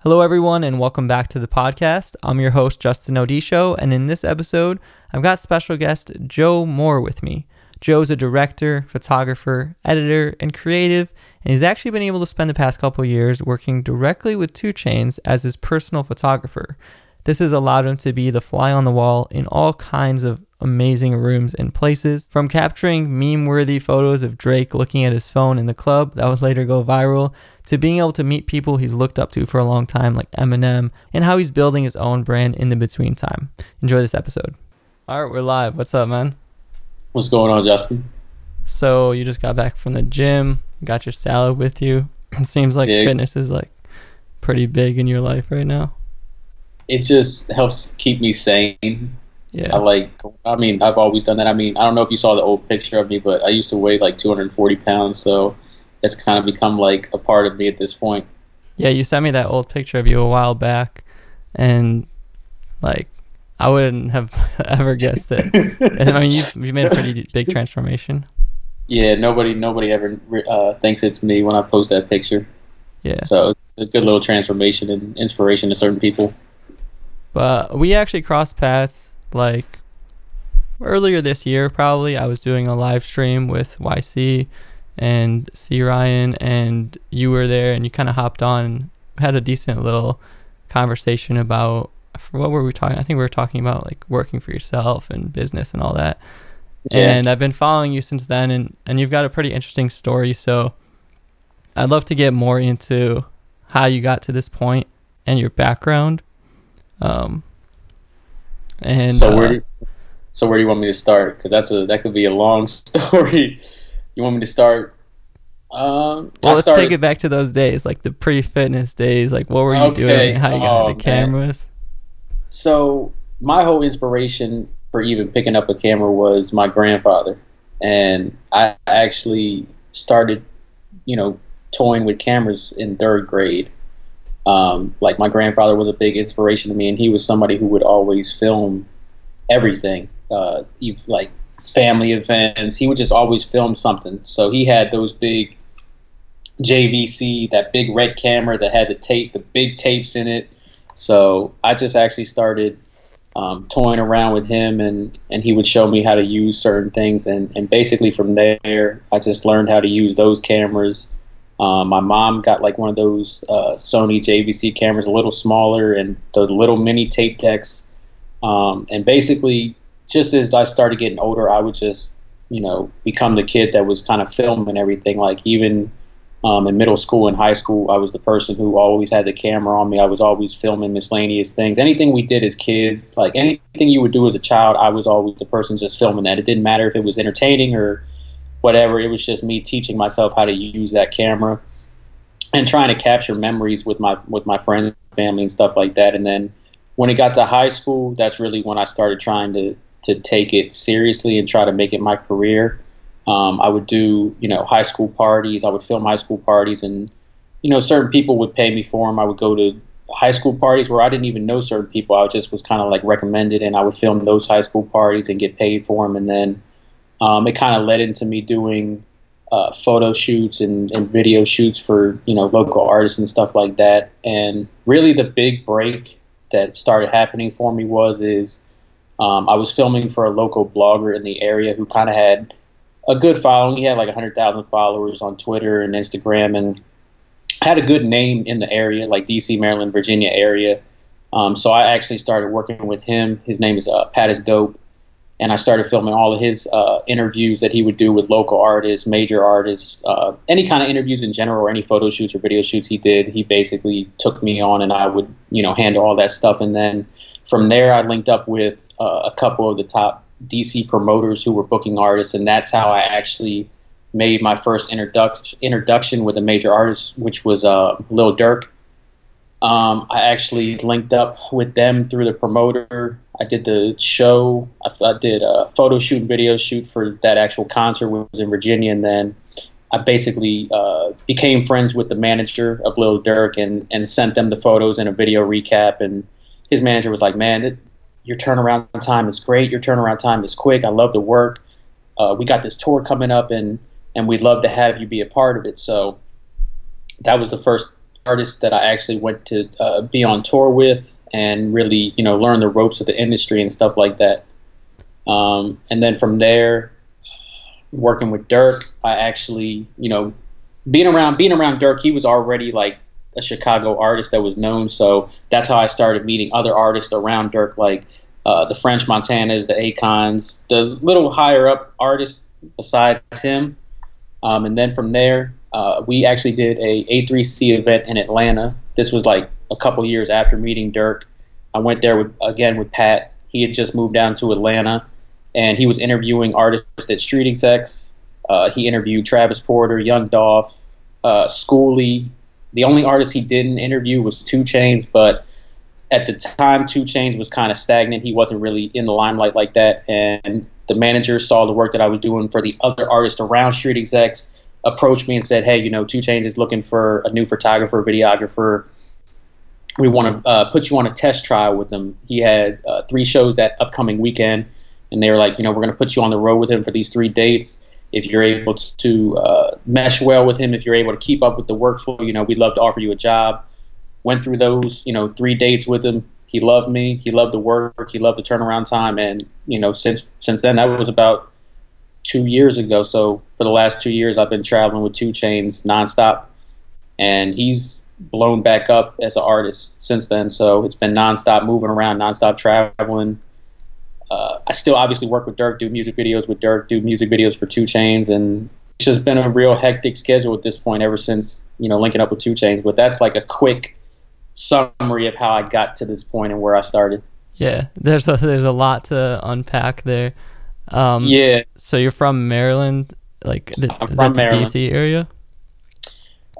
Hello, everyone, and welcome back to the podcast. I'm your host, Justin Odisho, and in this episode, I've got special guest Joe Moore with me. Joe's a director, photographer, editor, and creative, and he's actually been able to spend the past couple years working directly with Chainz as his personal photographer. This has allowed him to be the fly on the wall in all kinds of amazing rooms and places, from capturing meme-worthy photos of Drake looking at his phone in the club that would later go viral, to being able to meet people he's looked up to for a long time like Eminem, and how he's building his own brand in the between time. Enjoy this episode. All right, we're live. What's up, man? What's going on, Justin? So you just got back from the gym, got your salad with you. It seems like fitness is like pretty big in your life right now. It just helps keep me sane. Yeah. I've always done that. I don't know if you saw the old picture of me, but I used to weigh like 240 pounds. So it's kind of become like a part of me at this point. Yeah, you sent me that old picture of you a while back, and like I wouldn't have ever guessed it. I mean, you made a pretty big transformation. Yeah, nobody ever thinks it's me when I post that picture. Yeah. So it's a good little transformation and inspiration to certain people. But we actually crossed paths like earlier this year, probably. I was doing a live stream with YC and C. Ryan, and you were there, and you kind of hopped on and had a decent little conversation about, what were we talking? I think we were talking about like working for yourself and business and all that. Yeah. And I've been following you since then, and you've got a pretty interesting story. So I'd love to get more into how you got to this point and your background. So where do you want me to start? Because that could be a long story. You want me to start? Let's take it back to those days, like the pre-fitness days. Like, what were you doing? How you got into cameras? So my whole inspiration for even picking up a camera was my grandfather, and I actually started, toying with cameras in 3rd grade. Like, my grandfather was a big inspiration to me, and he was somebody who would always film everything, like family events. He would just always film something. So he had those big JVC, that big red camera that had the big tapes in it. So I just actually started toying around with him, and he would show me how to use certain things, and basically from there I just learned how to use those cameras. My mom got like one of those Sony JVC cameras, a little smaller, and the little mini tape decks. And basically, just as I started getting older, I would just, become the kid that was kind of filming everything. Like, even in middle school and high school, I was the person who always had the camera on me. I was always filming miscellaneous things. Anything we did as kids, like anything you would do as a child, I was always the person just filming that. It didn't matter if it was entertaining or whatever. It was just me teaching myself how to use that camera and trying to capture memories with my friends, family, and stuff like that. And then when it got to high school, that's really when I started trying to take it seriously and try to make it my career. I would do, high school parties. I would film high school parties, and, certain people would pay me for them. I would go to high school parties where I didn't even know certain people. I just was kind of like recommended, and I would film those high school parties and get paid for them. And then it kind of led into me doing photo shoots and video shoots for, local artists and stuff like that. And really the big break that started happening for me is I was filming for a local blogger in the area who kind of had a good following. He had like 100,000 followers on Twitter and Instagram, and had a good name in the area, like DC, Maryland, Virginia area. So I actually started working with him. His name is Pat is Dope. And I started filming all of his interviews that he would do with local artists, major artists, any kind of interviews in general, or any photo shoots or video shoots he did. He basically took me on, and I would, handle all that stuff. And then from there, I linked up with a couple of the top DC promoters who were booking artists, and that's how I actually made my first introduction with a major artist, which was Lil Durk. I actually linked up with them through the promoter. I did the show. I did a photo shoot and video shoot for that actual concert, which was in Virginia. And then I basically became friends with the manager of Lil Durk, and sent them the photos and a video recap. And his manager was like, "Man, your turnaround time is great. Your turnaround time is quick. I love the work. We got this tour coming up, and we'd love to have you be a part of it." So that was the first artists that I actually went to be on tour with and really, learn the ropes of the industry and stuff like that. And then from there, working with Dirk, I actually, being around Dirk, he was already like a Chicago artist that was known. So that's how I started meeting other artists around Dirk, like the French Montanas, the Akons, the little higher up artists besides him. And then from there, we actually did a A3C event in Atlanta. This was like a couple years after meeting Dirk. I went there with Pat. He had just moved down to Atlanta, and he was interviewing artists at Street Execs. He interviewed Travis Porter, Young Dolph, Schoolie. The only artist he didn't interview was 2 Chainz, but at the time 2 Chainz was kind of stagnant. He wasn't really in the limelight like that, and the manager saw the work that I was doing for the other artists around Street Execs, approached me and said, hey, 2 Chainz is looking for a new photographer, videographer. We want to put you on a test trial with him. He had 3 shows that upcoming weekend, and they were like, we're going to put you on the road with him for these 3 dates. If you're able to mesh well with him, if you're able to keep up with the workflow, we'd love to offer you a job. Went through those, 3 dates with him. He loved me. He loved the work. He loved the turnaround time. And, since then, that was about 2 years ago. So for the last 2 years, I've been traveling with 2 Chainz nonstop. And he's blown back up as an artist since then. So it's been nonstop moving around, nonstop traveling. I still obviously work with Dirk, do music videos with Dirk, do music videos for 2 Chainz. And it's just been a real hectic schedule at this point ever since, linking up with 2 Chainz. But that's like a quick summary of how I got to this point and where I started. Yeah, there's a lot to unpack there. Yeah. So you're from Maryland, like is that the DC area?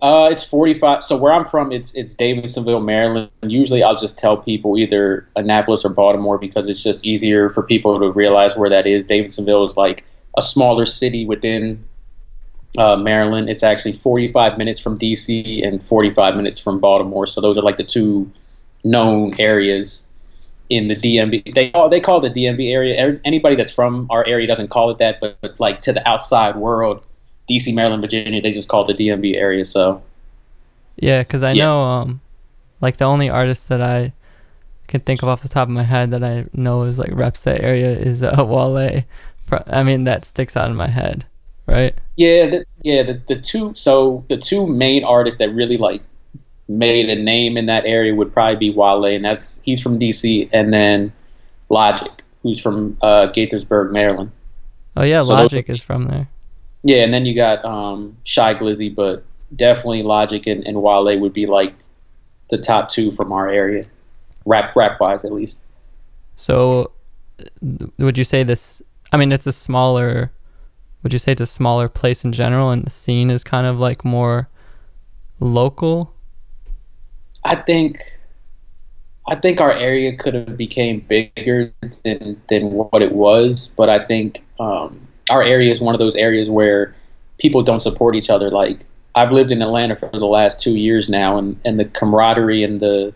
It's 45. So where I'm from, it's Davidsonville, Maryland. Usually I'll just tell people either Annapolis or Baltimore because it's just easier for people to realize where that is. Davidsonville is like a smaller city within Maryland. It's actually 45 minutes from DC and 45 minutes from Baltimore. So those are like the 2 known areas in the DMV. They call it the DMV area. Anybody that's from our area doesn't call it that, but like to the outside world, DC, Maryland, Virginia, they just call it the DMV area. So yeah, because I know like the only artist that I can think of off the top of my head that I know is like reps that area is Wale. I mean, that sticks out in my head, right? Yeah, the two main artists that really like made a name in that area would probably be Wale, and he's from DC, and then Logic, who's from Gaithersburg, Maryland. Oh yeah, so Logic is from there. Yeah, and then you got Shy Glizzy, but definitely Logic and Wale would be like the top 2 from our area, rap wise at least. So would you say this? I mean, it's a smaller. Would you say it's a smaller place in general, and the scene is kind of like more local? I think our area could have became bigger than what it was, but I think our area is one of those areas where people don't support each other. Like, I've lived in Atlanta for the last 2 years now, and the camaraderie and the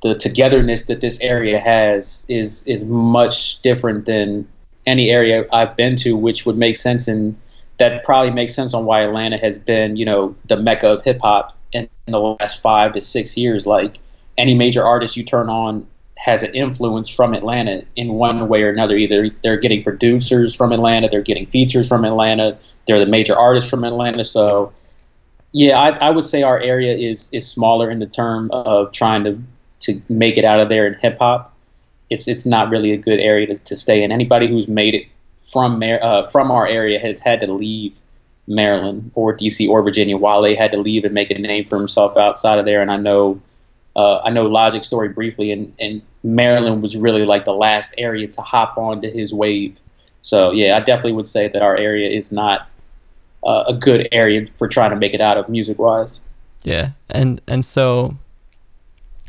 togetherness that this area has is much different than any area I've been to, which would make sense, and that probably makes sense on why Atlanta has been, the mecca of hip hop in the last 5 to 6 years. Like, any major artist you turn on has an influence from Atlanta in one way or another. Either they're getting producers from Atlanta, they're getting features from Atlanta, they're the major artists from Atlanta. So yeah, I would say our area is smaller in the term of trying to make it out of there in hip hop. It's not really a good area to stay in. Anybody who's made it from our area has had to leave Maryland or DC or Virginia. Wale had to leave and make a name for himself outside of there. And I know Logic's story briefly, and Maryland was really like the last area to hop onto his wave. So yeah, I definitely would say that our area is not a good area for trying to make it out of music wise. Yeah, and so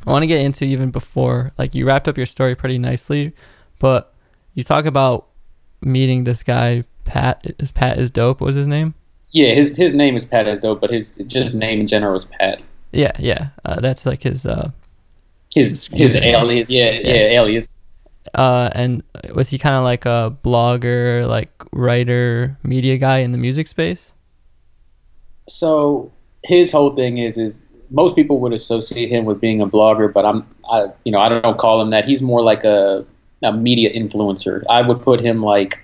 I want to get into even before, like, you wrapped up your story pretty nicely, but you talk about meeting this guy Pat. Is Pat is Dope was his name? Yeah, his name is Pat is Dope, but his just name in general is Pat. Yeah. That's like his alias. Alias. And was he kind of like a blogger, like writer, media guy in the music space? So his whole thing is most people would associate him with being a blogger, but I don't call him that. He's more like a media influencer. I would put him like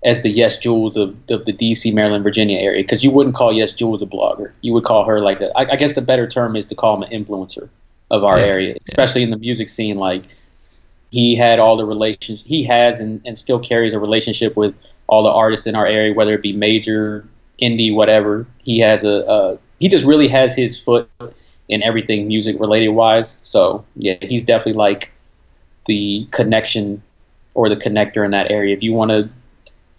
as the Yes Jules of the DC, Maryland, Virginia area, because you wouldn't call Yes Jules a blogger. You would call her like I guess the better term is to call him an influencer of our area, especially in the music scene. Like, he had all the relations he has and still carries a relationship with all the artists in our area, whether it be major, indie, whatever. He has he just really has his foot in everything music related wise. So yeah, he's definitely like the connection or the connector in that area. If you want to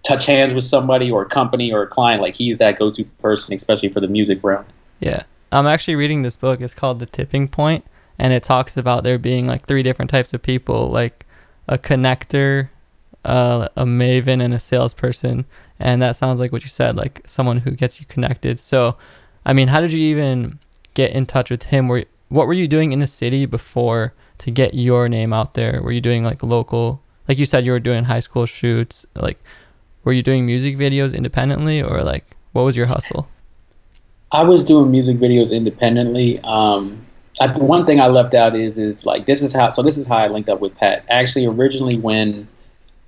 touch hands with somebody or a company or a client, like, he's that go-to person, especially for the music realm. Yeah. I'm actually reading this book. It's called The Tipping Point, and it talks about there being like 3 different types of people, like a connector, a maven, and a salesperson. And that sounds like what you said, like someone who gets you connected. So, I mean, how did you even get in touch with him? What were you doing in the city before to get your name out there? Were you doing like local, like you said, you were doing high school shoots? Like, were you doing music videos independently, or like, what was your hustle? I was doing music videos independently. One thing I left out is like, this is how I linked up with Pat. Actually, originally when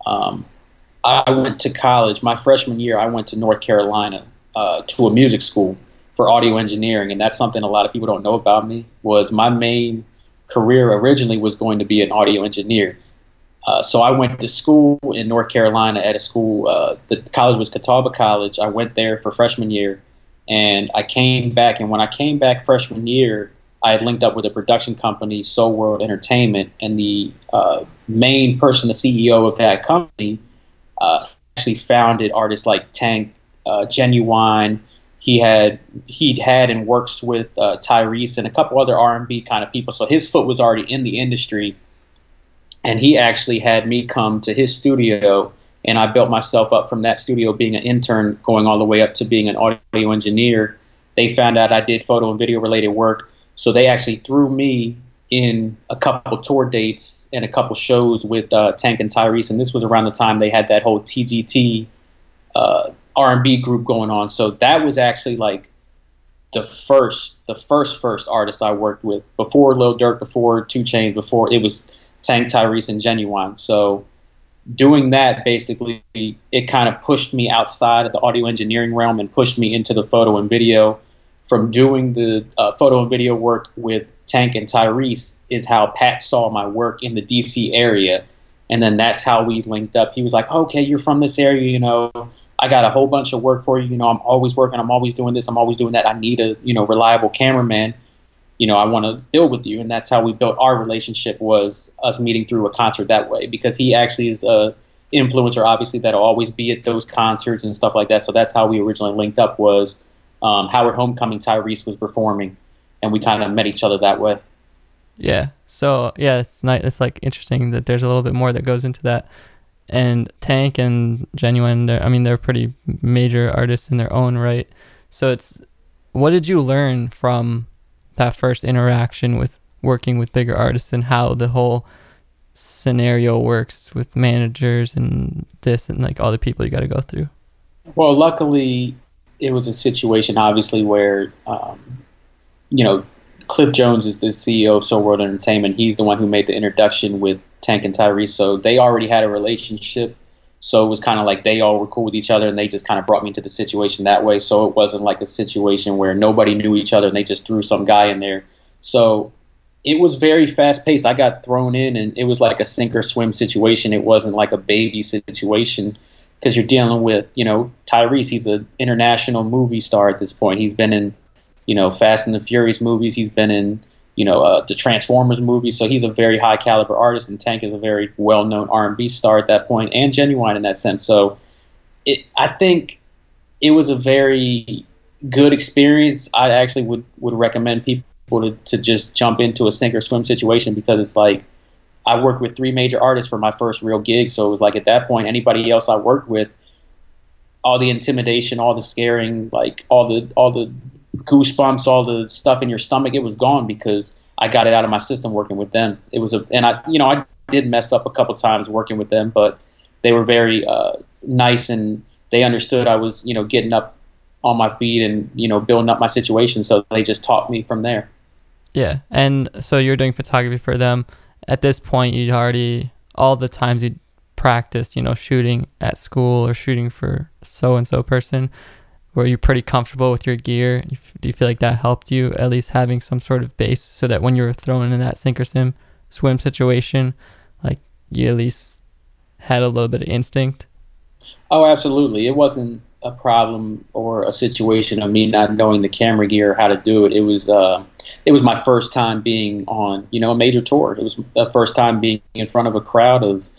I went to college, my freshman year, I went to North Carolina to a music school for audio engineering, and that's something a lot of people don't know about me. Was my main career originally was going to be an audio engineer. So I went to school in North Carolina at a school. The college was Catawba College. I went there for freshman year, and I came back. And when I came back freshman year, I had linked up with a production company, Soul World Entertainment, and the main person, the CEO of that company, actually founded artists like Tank, Genuine. He'd had and works with Tyrese and a couple other R&B kind of people. So his foot was already in the industry. And he actually had me come to his studio, and I built myself up from that studio, being an intern, going all the way up to being an audio engineer. They found out I did photo and video related work, so they actually threw me in a couple tour dates and a couple shows with Tank and Tyrese, and this was around the time they had that whole TGT R&B group going on. So that was actually like the first artist I worked with, before Lil Durk, before 2 Chainz, before it was Tank, Tyrese, and Genuine. So doing that, basically, it kind of pushed me outside of the audio engineering realm and pushed me into the photo and video. From doing the photo and video work with Tank and Tyrese is how Pat saw my work in the DC area. And then that's how we linked up. He was like, okay, you're from this area, you know, I got a whole bunch of work for you. You know, I'm always working. I'm always doing this. I'm always doing that. I need a, reliable cameraman. I want to build with you. And that's how we built our relationship, was us meeting through a concert that way, because he actually is a influencer, obviously, that'll always be at those concerts and stuff like that. So that's how we originally linked up, was Howard Homecoming, Tyrese was performing, and we kind of met each other that way. Yeah. So yeah, it's nice. It's like interesting that there's a little bit more that goes into that. And Tank and Genuine, they're pretty major artists in their own right. So what did you learn from that first interaction with working with bigger artists, and how the whole scenario works with managers and this and like all the people you got to go through? Well, luckily it was a situation, obviously, where, Cliff Jones is the CEO of Soul World Entertainment. He's the one who made the introduction with Tank and Tyrese. So they already had a relationship. So it was kind of like they all were cool with each other, and they just kind of brought me into the situation that way. So it wasn't like a situation where nobody knew each other and they just threw some guy in there. So it was very fast paced. I got thrown in, and it was like a sink or swim situation. It wasn't like a baby situation, because you're dealing with, Tyrese. He's an international movie star at this point. He's been in, Fast and the Furious movies. He's been in, the Transformers movies. So he's a very high caliber artist, and Tank is a very well-known R&B star at that point, and Genuine in that sense. So I think it was a very good experience. I actually would recommend people to just jump into a sink or swim situation, because it's like, I worked with 3 major artists for my first real gig. So it was like, at that point, anybody else I worked with, all the intimidation, all the scaring, like all the goosebumps, all the stuff in your stomach, it was gone, because I got it out of my system working with them. I did mess up a couple times working with them, but they were very nice, and they understood I was, getting up on my feet and, building up my situation. So they just taught me from there. Yeah. And so you're doing photography for them. At this point, you'd already, all the times you'd practiced, you know, shooting at school or shooting for so-and-so person, were you pretty comfortable with your gear? Do you feel like that helped you, at least having some sort of base, so that when you were thrown in that sink or swim situation, like you at least had a little bit of instinct? Oh, absolutely. It wasn't a problem or a situation of me not knowing the camera gear or how to do it. It was my first time being on, you know, a major tour. It was the first time being in front of a crowd of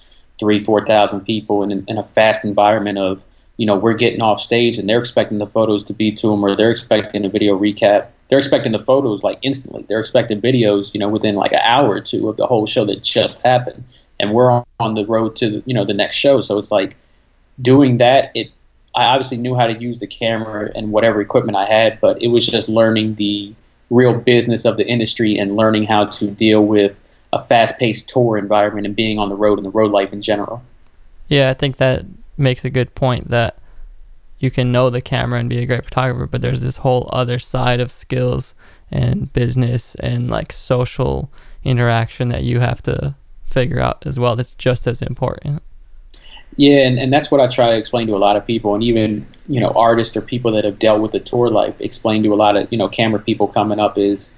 3,000-4,000 people in a fast environment of, you know, we're getting off stage and they're expecting the photos to be to them, or they're expecting a video recap. They're expecting the photos like instantly. They're expecting videos, you know, within like an hour or two of the whole show that just happened. And we're on the road to, you know, the next show. So it's like doing that. I obviously knew how to use the camera and whatever equipment I had, but it was just learning the real business of the industry and learning how to deal with a fast-paced tour environment and being on the road and the road life in general. Yeah, I think that makes a good point, that you can know the camera and be a great photographer, but there's this whole other side of skills and business and like social interaction that you have to figure out as well. That's just as important. Yeah, and that's what I try to explain to a lot of people, and even, you know, artists or people that have dealt with the tour life, explain to a lot of, you know, camera people coming up is,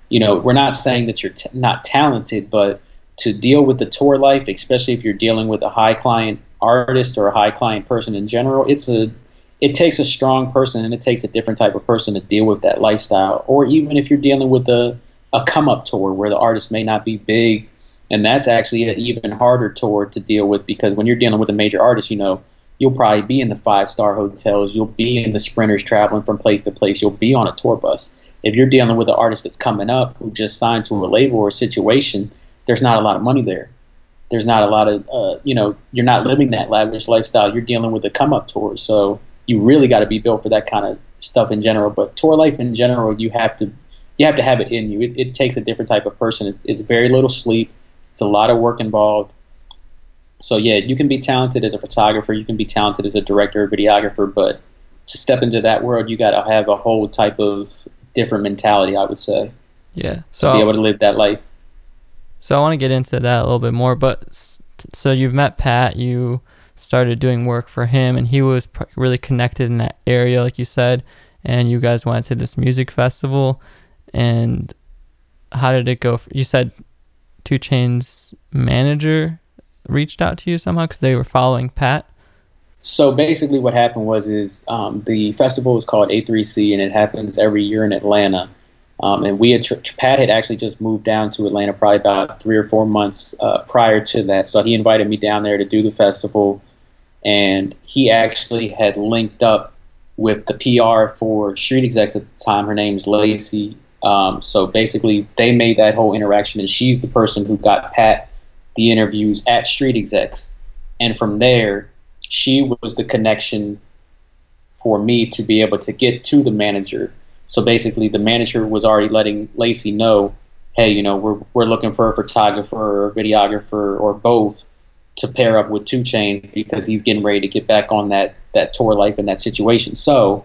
you know, we're not saying that you're not talented, but to deal with the tour life, especially if you're dealing with a high client artist or a high client person in general, it takes a strong person, and it takes a different type of person to deal with that lifestyle. Or even if you're dealing with a come up tour where the artist may not be big, and that's actually an even harder tour to deal with, because when you're dealing with a major artist, you know, you'll probably be in the 5-star hotels, you'll be in the sprinters traveling from place to place, you'll be on a tour bus. If you're dealing with an artist that's coming up who just signed to a label or a situation, there's not a lot of money there. There's not a lot of, you know, you're not living that lavish lifestyle. You're dealing with a come up tour. So you really got to be built for that kind of stuff in general. But tour life in general, you have to have it in you. It takes a different type of person. It's very little sleep. It's a lot of work involved. So yeah, you can be talented as a photographer, you can be talented as a director or videographer, but to step into that world, you got to have a whole type of different mentality, I would say. Yeah. So to be able to live that life. So I want to get into that a little bit more, but so you've met Pat, you started doing work for him, and he was really connected in that area, like you said, and you guys went to this music festival. And how did it go? You said 2 Chainz manager reached out to you somehow because they were following Pat? So basically what happened was the festival is called A3C, and it happens every year in Atlanta. And Pat had actually just moved down to Atlanta probably about 3 or 4 months prior to that. So he invited me down there to do the festival, and he actually had linked up with the PR for Street Execs at the time. Her name's Lacey. So basically they made that whole interaction, and she's the person who got Pat the interviews at Street Execs. And from there, she was the connection for me to be able to get to the manager. So basically the manager was already letting Lacey know, hey, you know, we're looking for a photographer or a videographer or both to pair up with 2 Chainz, because he's getting ready to get back on that tour life and that situation. So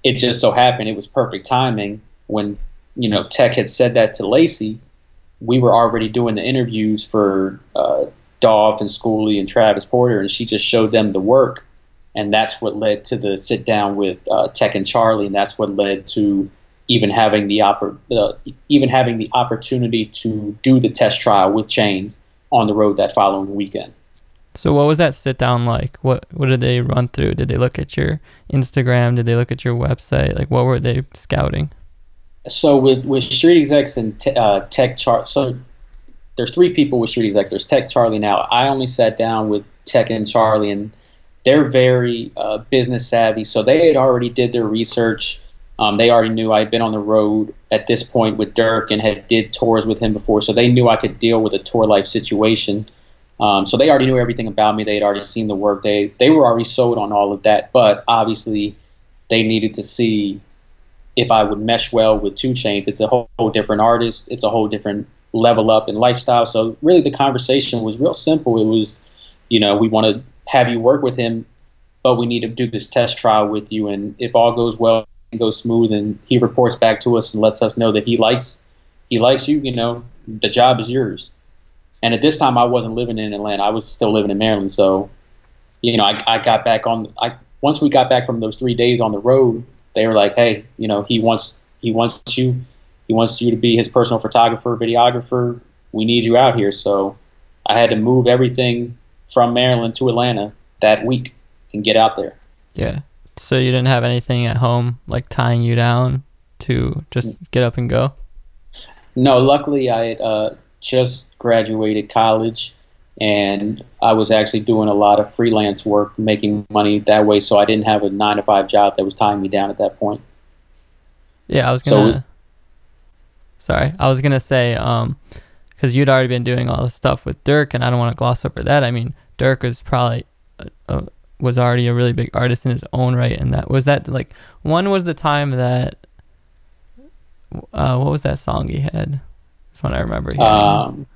it just so happened it was perfect timing when, you know, Tech had said that to Lacey. We were already doing the interviews for Dolph and Schooley and Travis Porter, and she just showed them the work, and that's what led to the sit down with Tech and Charlie, and that's what led to even having the opportunity to do the test trial with Chainz on the road that following weekend. So what was that sit down like? What did they run through? Did they look at your Instagram? Did they look at your website? Like, what were they scouting? So with Street Execs and Tech Charlie, so there's 3 people with Street Execs. There's Tech, Charlie now. I only sat down with Tech and Charlie, and they're very business savvy. So they had already did their research. They already knew I had been on the road at this point with Dirk and had did tours with him before. So they knew I could deal with a tour life situation. So they already knew everything about me. They had already seen the work. They were already sold on all of that. But obviously they needed to see if I would mesh well with 2 Chainz. It's a whole different artist. It's a whole different level up in lifestyle. So really the conversation was real simple. It was, you know, we want to have you work with him, but we need to do this test trial with you. And if all goes well and goes smooth and he reports back to us and lets us know that he likes he likes you, you know, the job is yours. And at this time, I wasn't living in Atlanta. I was still living in Maryland. So, you know, I got back on. Once we got back from those 3 days on the road, they were like, hey, you know, he wants you. He wants you to be his personal photographer, videographer. We need you out here. So I had to move everything from Maryland to Atlanta that week and get out there. Yeah. So you didn't have anything at home like tying you down to just get up and go? No, luckily I had just graduated college, and I was actually doing a lot of freelance work, making money that way. So I didn't have a 9-to-5 job that was tying me down at that point. Yeah, I was gonna say, because you'd already been doing all this stuff with Dirk, and I don't want to gloss over that. I mean, Dirk was probably was already a really big artist in his own right, and when was the time that what was that song he had? That's one I remember hearing.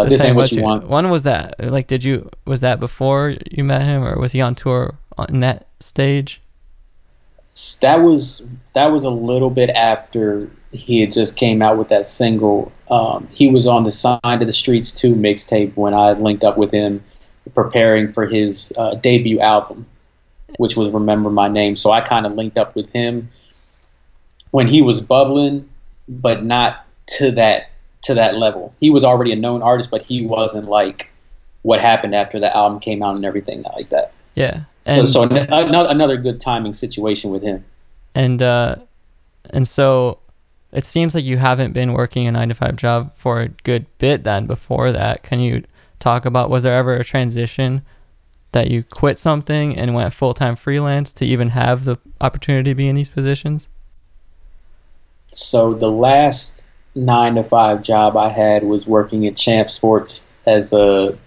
This Ain't What You Want. When was that? Like, was that before you met him, or was he on tour in that stage? That was a little bit after he had just came out with that single. He was on the Sign to the Streets 2 mixtape when I linked up with him, preparing for his debut album, which was Remember My Name. So I kind of linked up with him when he was bubbling, but not to that level. He was already a known artist, but he wasn't like what happened after the album came out and everything like that. Yeah. So another good timing situation with him. And so it seems like you haven't been working a 9-to-5 job for a good bit then before that. Can you talk about, was there ever a transition that you quit something and went full-time freelance to even have the opportunity to be in these positions? So the last 9-to-5 job I had was working at Champ Sports as a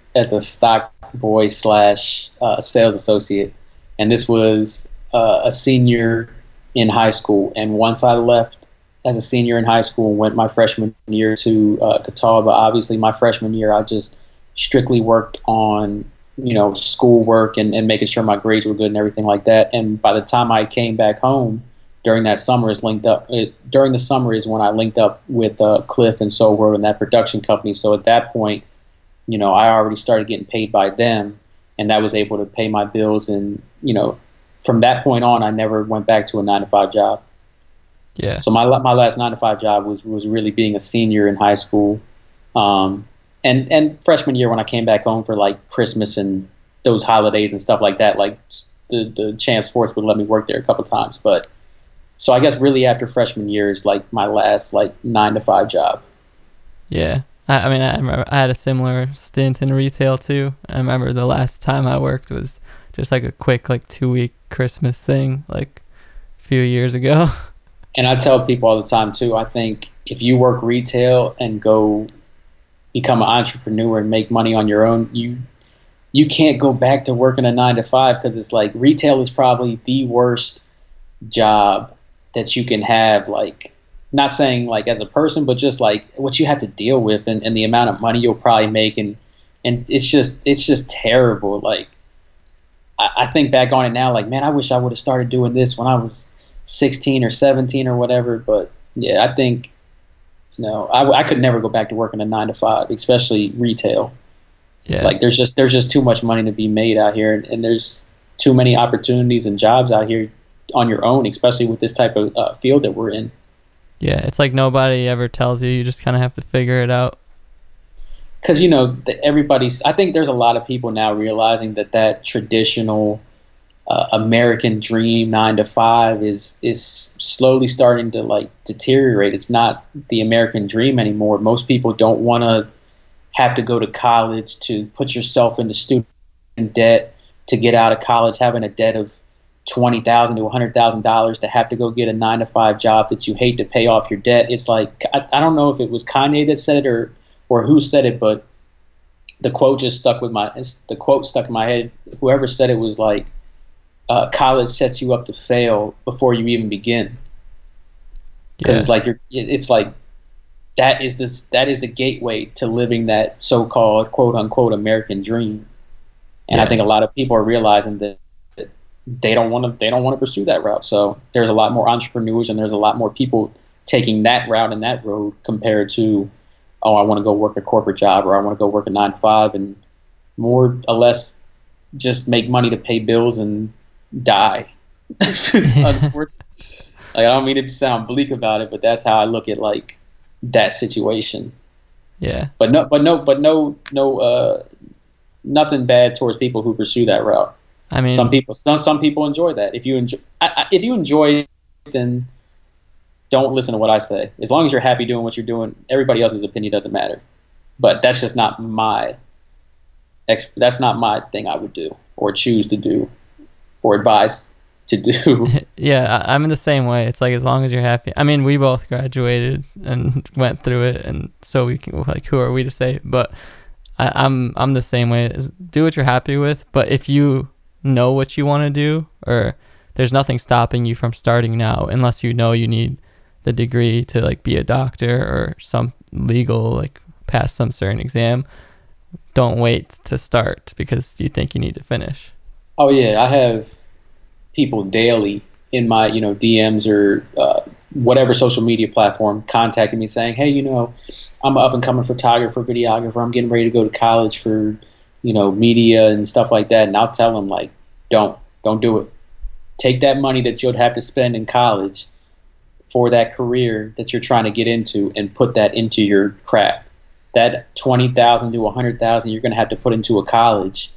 stock boy / sales associate, and this was a senior in high school. And once I left as a senior in high school and went my freshman year to Catawba, obviously my freshman year I just strictly worked on, you know, school work and making sure my grades were good and everything like that. And by the time I came back home during that summer during the summer is when I linked up with Cliff and Soul World and that production company. So at that point, you know, I already started getting paid by them, and that was able to pay my bills. And, you know, from that point on, I never went back to a 9-to-5 job. Yeah. So my last 9-to-5 job was really being a senior in high school. And freshman year when I came back home for like Christmas and those holidays and stuff like that, like the Champ Sports would let me work there a couple times. But so I guess really after freshman year is like my last like 9-to-5 job. Yeah. I mean, I remember I had a similar stint in retail too. I remember the last time I worked was just like a quick like 2-week Christmas thing like a few years ago. And I tell people all the time too, I think if you work retail and go become an entrepreneur and make money on your own, you can't go back to working a 9-to-5, because it's like retail is probably the worst job that you can have, like, not saying like as a person, but just like what you have to deal with and the amount of money you'll probably make, and it's just terrible. Like I think back on it now, like, man, I wish I would have started doing this when I was 16 or 17 or whatever. But yeah, I think, you know, I could never go back to working a 9-to-5, especially retail. Yeah. Like there's just too much money to be made out here, and there's too many opportunities and jobs out here on your own, especially with this type of field that we're in. Yeah, it's like nobody ever tells you. You just kind of have to figure it out. Because, you know, I think there's a lot of people now realizing that traditional American dream 9-to-5 is slowly starting to like deteriorate. It's not the American dream anymore. Most people don't want to have to go to college to put yourself into student debt to get out of college, having a debt of $20,000 to $100,000 to have to go get a 9-to-5 job that you hate to pay off your debt. It's like, I don't know if it was Kanye that said it or who said it, but the quote stuck in my head. Whoever said it was like, college sets you up to fail before you even begin. Because it's like that is the gateway to living that so-called quote unquote American dream. And I think a lot of people are realizing that they don't want to pursue that route. So there's a lot more entrepreneurs and there's a lot more people taking that route and that road compared to, oh, I want to go work a corporate job, or I want to go work a 9 to 5 and more or less just make money to pay bills and die. Unfortunately, like, I don't mean it to sound bleak about it, but that's how I look at like that situation. Yeah. But nothing bad towards people who pursue that route. I mean, some people enjoy that. If you enjoy it, then don't listen to what I say. As long as you're happy doing what you're doing, everybody else's opinion doesn't matter. But that's just not my thing I would do or choose to do or advise to do. Yeah, I'm in the same way. It's like, as long as you're happy. I mean, we both graduated and went through it, and so we can, like, who are we to say? But I'm the same way. Do what you're happy with, but if you know what you want to do, or there's nothing stopping you from starting now, unless you know you need the degree to like be a doctor or some legal, like pass some certain exam, don't wait to start because you think you need to finish. Oh yeah, I have people daily in my DMs or whatever social media platform contacting me saying, hey, I'm an up and coming photographer, videographer, I'm getting ready to go to college for media and stuff like that. And I'll tell them, like, don't do it. Take that money that you'll have to spend in college for that career that you're trying to get into and put that into your craft. That $20,000 to $100,000 you're going to have to put into a college,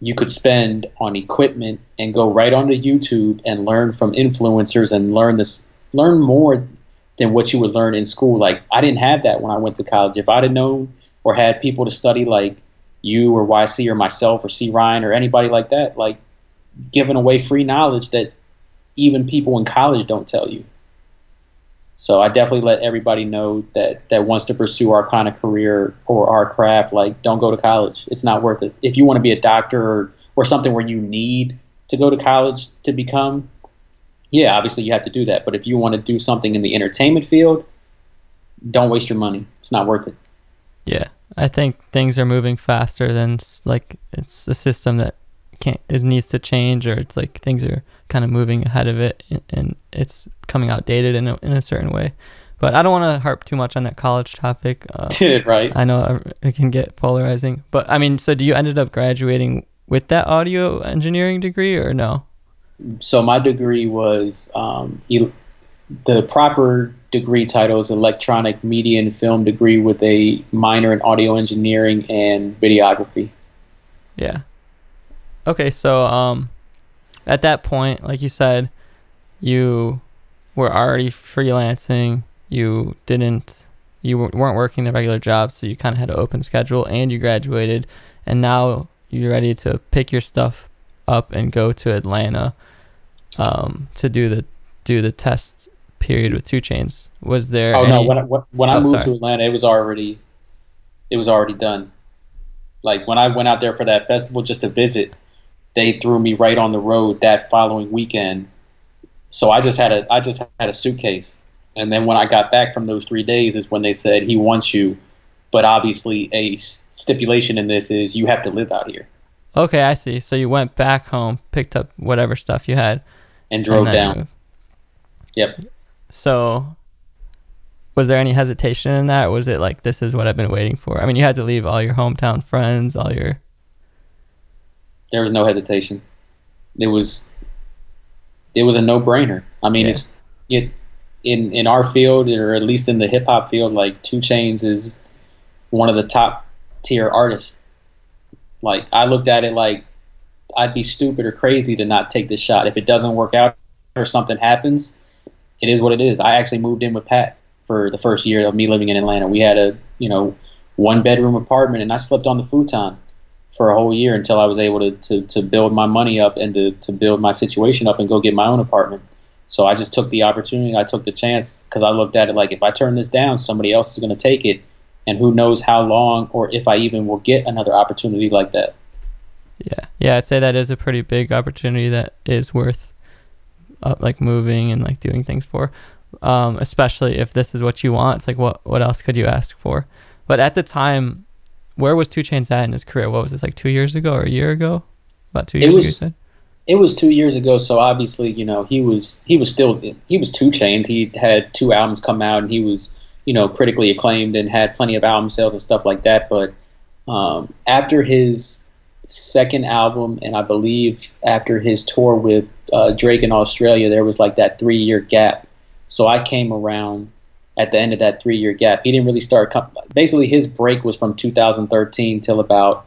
you could spend on equipment and go right onto YouTube and learn from influencers and learn more than what you would learn in school. Like, I didn't have that when I went to college. If I'd have known or had people to study like you or YC or myself or C. Ryan or anybody like that, like, giving away free knowledge that even people in college don't tell you. So I definitely let everybody know that wants to pursue our kind of career or our craft, like, don't go to college. It's not worth it. If you want to be a doctor or something where you need to go to college to become, yeah, obviously you have to do that. But if you want to do something in the entertainment field, don't waste your money. It's not worth it. Yeah, I think things are moving faster than, like, it's a system that needs to change, or it's like things are kind of moving ahead of it and it's coming outdated in a certain way. But I don't want to harp too much on that college topic. Right. I know it can get polarizing, but I mean, so do you ended up graduating with that audio engineering degree or no? So my degree was the proper degree title is electronic media and film degree with a minor in audio engineering and videography. Yeah. Okay, so at that point, like you said, you were already freelancing. You weren't working the regular job, so you kind of had an open schedule, and you graduated, and now you're ready to pick your stuff up and go to Atlanta to do the test period with 2 Chainz. Was there? No, when I moved to Atlanta, it was already done. Like, when I went out there for that festival just to visit, they threw me right on the road that following weekend. So I just had a suitcase. And then when I got back from those 3 days is when they said, he wants you. But obviously a stipulation in this is you have to live out here. Okay, I see. So you went back home, picked up whatever stuff you had. And drove down. Moved. Yep. So was there any hesitation in that? Or was it like, this is what I've been waiting for? I mean, you had to leave all your hometown friends, There was no hesitation. It was a no-brainer. I mean, yeah. In our field, or at least in the hip hop field, like, 2 Chainz is one of the top tier artists. Like, I looked at it like I'd be stupid or crazy to not take this shot. If it doesn't work out or something happens, it is what it is. I actually moved in with Pat for the first year of me living in Atlanta. We had a 1-bedroom apartment, and I slept on the futon for a whole year until I was able to build my money up and to build my situation up and go get my own apartment. So I just took the opportunity. I took the chance because I looked at it like, if I turn this down, somebody else is going to take it. And who knows how long or if I even will get another opportunity like that. Yeah, I'd say that is a pretty big opportunity that is worth like moving and like doing things for. Especially if this is what you want. It's like, what else could you ask for? But at the time, where was 2 Chainz at in his career? What was this, like 2 years ago or a year ago? About 2 years ago, you said? It was 2 years ago, so obviously, he was 2 Chainz. He had 2 albums come out, and he was, critically acclaimed and had plenty of album sales and stuff like that. But after his second album, and I believe after his tour with Drake in Australia, there was like that 3 year gap. So I came around at the end of that 3 year gap. He didn't really start. Basically, his break was from 2013 till about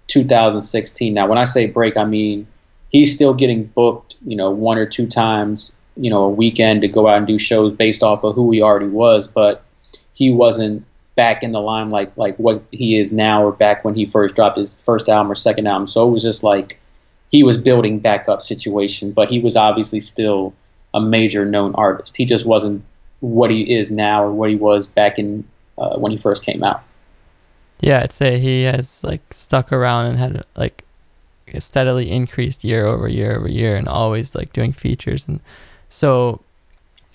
2016. Now, when I say break, I mean he's still getting booked, one or two times, a weekend to go out and do shows based off of who he already was, but he wasn't back in the limelight like what he is now, or back when he first dropped his first album or second album. So it was just like he was building back up situation, but he was obviously still a major known artist. He just wasn't what he is now or what he was back in when he first came out. Yeah, I'd say he has like stuck around and had like steadily increased year over year over year, and always like doing features. And so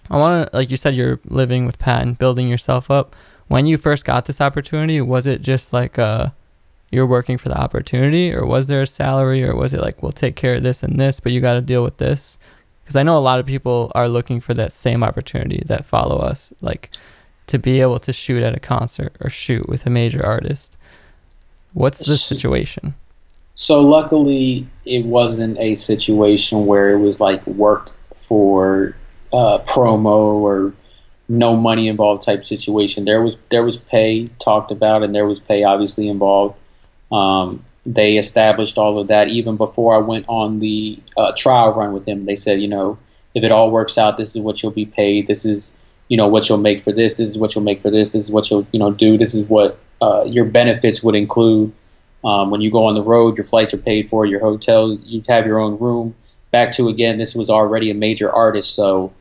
I want to, like you said, you're living with Pat and building yourself up. When you first got this opportunity, was it just like you're working for the opportunity, or was there a salary, or was it like, we'll take care of this and this, but you got to deal with this? Because I know a lot of people are looking for that same opportunity that follow us, like to be able to shoot at a concert or shoot with a major artist. What's the situation? So luckily, it wasn't a situation where it was like work for promo or no money involved type situation. There was pay talked about, and there was pay obviously involved. They established all of that even before I went on the trial run with him. They said, if it all works out, this is what you'll be paid. This is, what you'll make for this. This is what you'll make for this. This is what you'll, do. This is what your benefits would include. When you go on the road, your flights are paid for, your hotel, you have your own room. Back to, again, this was already a major artist, so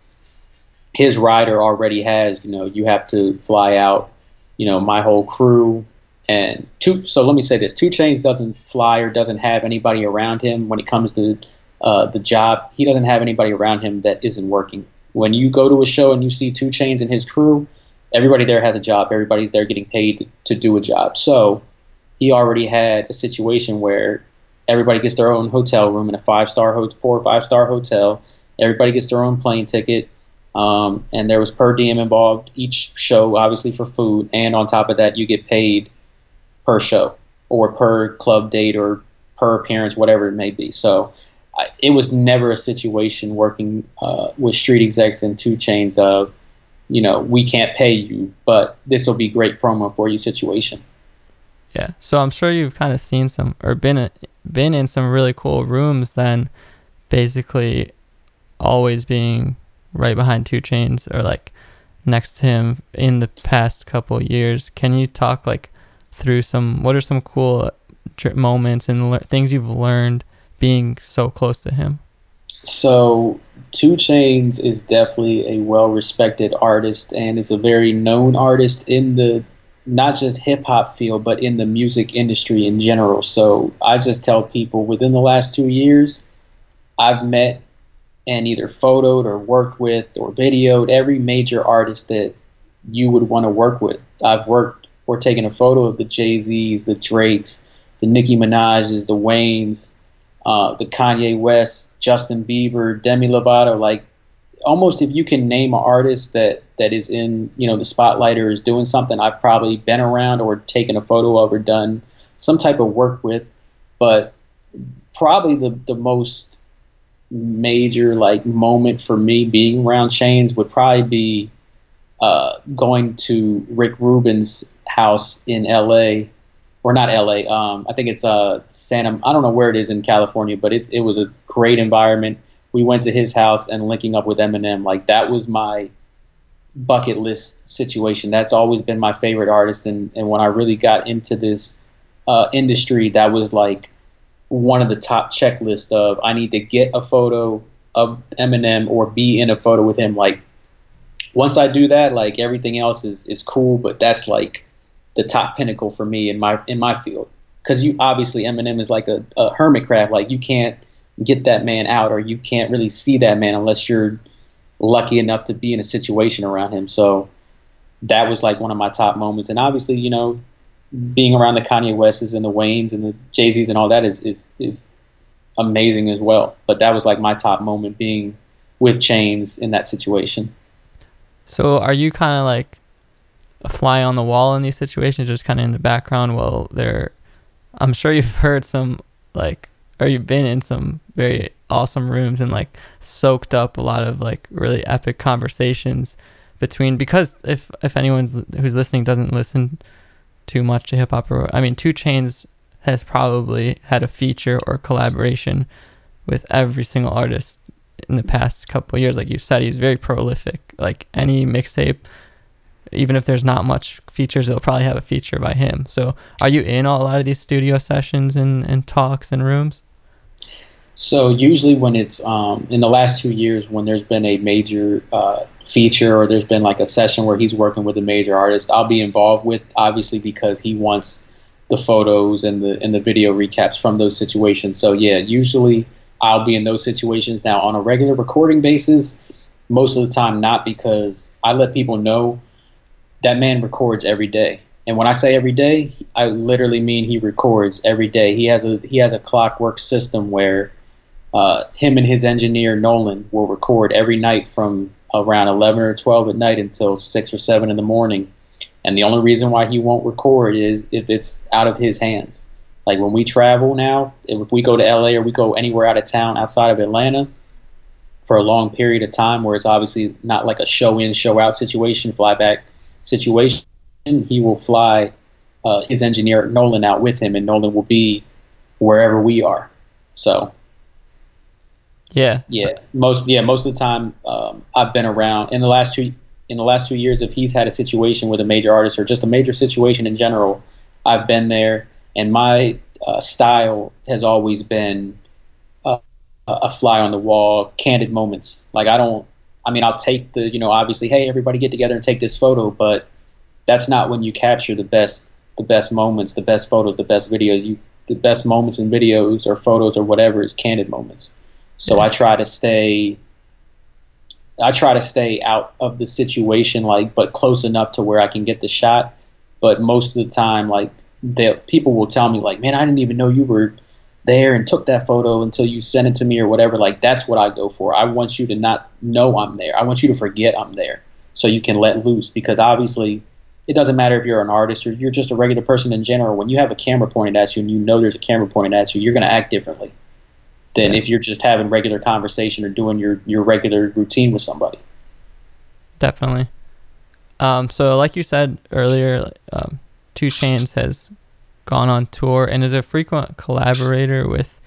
his rider already has, you have to fly out, my whole crew. And so let me say this, 2 Chainz doesn't fly or doesn't have anybody around him when it comes to the job. He doesn't have anybody around him that isn't working. When you go to a show and you see 2 Chainz and his crew, everybody there has a job. Everybody's there getting paid to do a job. So he already had a situation where everybody gets their own hotel room in a 4 or 5 star hotel. Everybody gets their own plane ticket. And there was per diem involved each show, obviously for food. And on top of that, you get paid per show or per club date or per appearance, whatever it may be. So it was never a situation working with street execs and 2 Chainz of, we can't pay you, but this will be great promo for you situation. Yeah, so I'm sure you've kind of seen some, or been in some really cool rooms then, basically always being right behind 2 Chainz or like next to him in the past couple years. Can you talk like through what are some cool moments and things you've learned being so close to him? So 2 Chainz is definitely a well-respected artist and is a very known artist in the not just hip-hop field, but in the music industry in general. So I just tell people within the last 2 years, I've met and either photoed or worked with or videoed every major artist that you would want to work with. I've worked or taken a photo of the Jay-Z's, the Drakes, the Nicki Minaj's, the Wayne's, the Kanye West, Justin Bieber, Demi Lovato. Like almost if you can name an artist that is in the spotlight or is doing something, I've probably been around or taken a photo of or done some type of work with. But probably the most major like moment for me being around Chainz would probably be going to Rick Rubin's house in LA, or not LA. I think it's Santa. I don't know where it is in California, but it was a great environment. We went to his house and linking up with Eminem. Like that was my bucket list situation. That's always been my favorite artist. And when I really got into this industry, that was like one of the top checklists of I need to get a photo of Eminem or be in a photo with him. Like once I do that, like everything else is cool, but that's like the top pinnacle for me in my field. Because you obviously Eminem is like a hermit crab. Like you can't get that man out, or you can't really see that man unless you're lucky enough to be in a situation around him. So that was like one of my top moments. And obviously, being around the Kanye Wests and the Waynes and the Jay-Z's and all that is amazing as well. But that was like my top moment, being with Chainz in that situation. So are you kind of like a fly on the wall in these situations, just kind of in the background while they're, I'm sure you've heard some like, or you've been in some very awesome rooms and like soaked up a lot of like really epic conversations between, because if anyone's who's listening doesn't listen too much to hip hop, or I mean 2 Chainz has probably had a feature or collaboration with every single artist in the past couple of years. Like you said, he's very prolific. Like any mixtape, even if there's not much features, it'll probably have a feature by him. So are you in a lot of these studio sessions and talks and rooms? So usually when it's in the last 2 years, when there's been a major feature, or there's been like a session where he's working with a major artist, I'll be involved with, obviously, because he wants the photos and the video recaps from those situations. So yeah, usually I'll be in those situations. Now on a regular recording basis, most of the time not, because I let people know that man records every day. And when I say every day, I literally mean he records every day. He has a clockwork system where him and his engineer Nolan will record every night from around 11 or 12 at night until 6 or 7 in the morning. And the only reason why he won't record is if it's out of his hands. Like when we travel now, if we go to LA or we go anywhere out of town outside of Atlanta for a long period of time, where it's obviously not like a show in, show out situation, fly back situation, he will fly his engineer Nolan out with him, and Nolan will be wherever we are. So most of the time I've been around. In the last 2 years, if he's had a situation with a major artist or just a major situation in general, I've been there. And my style has always been a fly on the wall, candid moments. Like I'll take the, obviously, hey, everybody get together and take this photo, but that's not when you capture the best moments, the best photos, the best videos. The best moments in videos or photos or whatever is candid moments. So yeah. I try to stay out of the situation, but close enough to where I can get the shot. But most of the time, people will tell me, man, I didn't even know you were there and took that photo until you sent it to me or whatever. That's what I go for. I want you to not know I'm there. I want you to forget I'm there so you can let loose, because obviously it doesn't matter if you're an artist or you're just a regular person in general. When you have a camera pointed at you and you know there's a camera pointed at you, you're going to act differently than if you're just having regular conversation or doing your regular routine with somebody. Definitely. So like you said earlier, 2 Chainz has gone on tour and is a frequent collaborator with